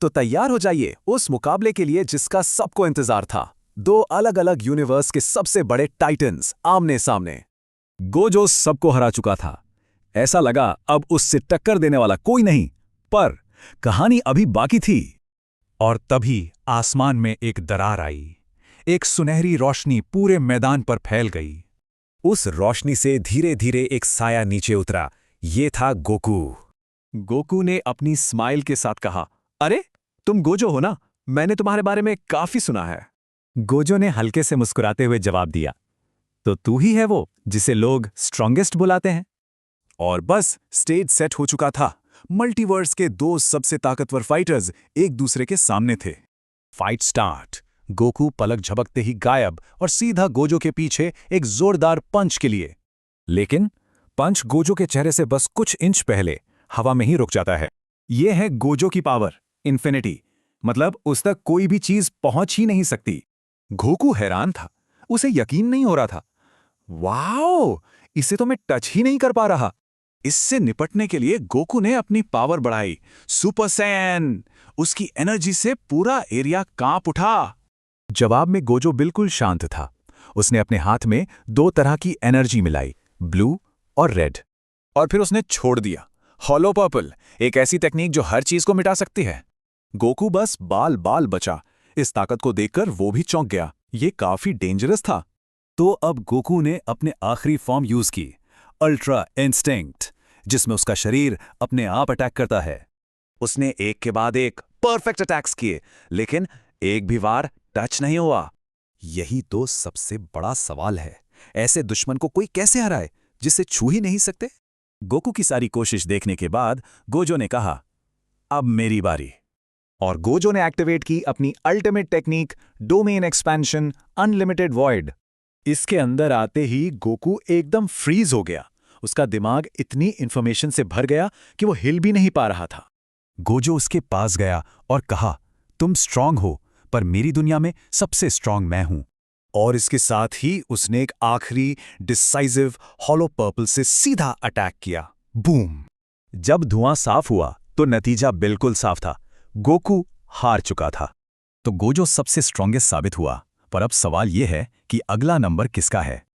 तो तैयार हो जाइए उस मुकाबले के लिए जिसका सबको इंतजार था। दो अलग अलग यूनिवर्स के सबसे बड़े टाइटन्स आमने सामने। गोजो सबको हरा चुका था। ऐसा लगा अब उससे टक्कर देने वाला कोई नहीं, पर कहानी अभी बाकी थी। और तभी आसमान में एक दरार आई। एक सुनहरी रोशनी पूरे मैदान पर फैल गई। उस रोशनी से धीरे धीरे एक साया नीचे उतरा। ये था गोकू। गोकू ने अपनी स्माइल के साथ कहा, अरे तुम गोजो हो ना? मैंने तुम्हारे बारे में काफी सुना है। गोजो ने हल्के से मुस्कुराते हुए जवाब दिया, तो तू ही है वो जिसे लोग स्ट्रॉन्गेस्ट बुलाते हैं। और बस स्टेज सेट हो चुका था। मल्टीवर्स के दो सबसे ताकतवर फाइटर्स एक दूसरे के सामने थे। Fight start. गोकू पलक झपकते ही गायब और सीधा गोजो के पीछे एक जोरदार पंच के लिए। लेकिन पंच गोजो के चेहरे से बस कुछ इंच पहले हवा में ही रुक जाता है। यह है गोजो की पावर, इन्फिनिटी। मतलब उस तक कोई भी चीज पहुंच ही नहीं सकती। गोकू हैरान था, उसे यकीन नहीं हो रहा था। वाओ, इसे तो मैं टच ही नहीं कर पा रहा। इससे निपटने के लिए गोकू ने अपनी पावर बढ़ाई। Super Saiyan. उसकी एनर्जी से पूरा एरिया कांप उठा। जवाब में गोजो बिल्कुल शांत था। उसने अपने हाथ में दो तरह की एनर्जी मिलाई, ब्लू और रेड। और फिर उसने छोड़ दिया हॉलो पर्पल, एक ऐसी टेक्निक जो हर चीज को मिटा सकती है। गोकू बस बाल बाल बचा। इस ताकत को देखकर वो भी चौंक गया। ये काफी डेंजरस था। तो अब गोकू ने अपने आखिरी फॉर्म यूज की, अल्ट्रा इंस्टिंक्ट, जिसमें उसका शरीर अपने आप अटैक करता है। उसने एक के बाद एक परफेक्ट अटैक्स किए, लेकिन एक भी वार टच नहीं हुआ। यही तो सबसे बड़ा सवाल है। ऐसे दुश्मन को कोई कैसे हराए जिसे छू ही नहीं सकते? गोकू की सारी कोशिश देखने के बाद गोजो ने कहा, अब मेरी बारी। और गोजो ने एक्टिवेट की अपनी ultimate technique, domain expansion unlimited void. इसके अंदर आते ही गोकू एकदम फ्रीज हो गया। उसका दिमाग इतनी इंफॉर्मेशन से भर गया कि वो हिल भी नहीं पा रहा था। गोजो उसके पास गया और कहा, तुम स्ट्रांग हो, पर मेरी दुनिया में सबसे स्ट्रांग मैं हूं। और इसके साथ ही उसने एक आखिरी डिसाइसिव हॉलो पर्पल से सीधा अटैक किया। बूम! जब धुआं साफ हुआ तो नतीजा बिल्कुल साफ था। गोकू हार चुका था। तो गोजो सबसे स्ट्रांगेस्ट साबित हुआ, पर अब सवाल यह है कि अगला नंबर किसका है।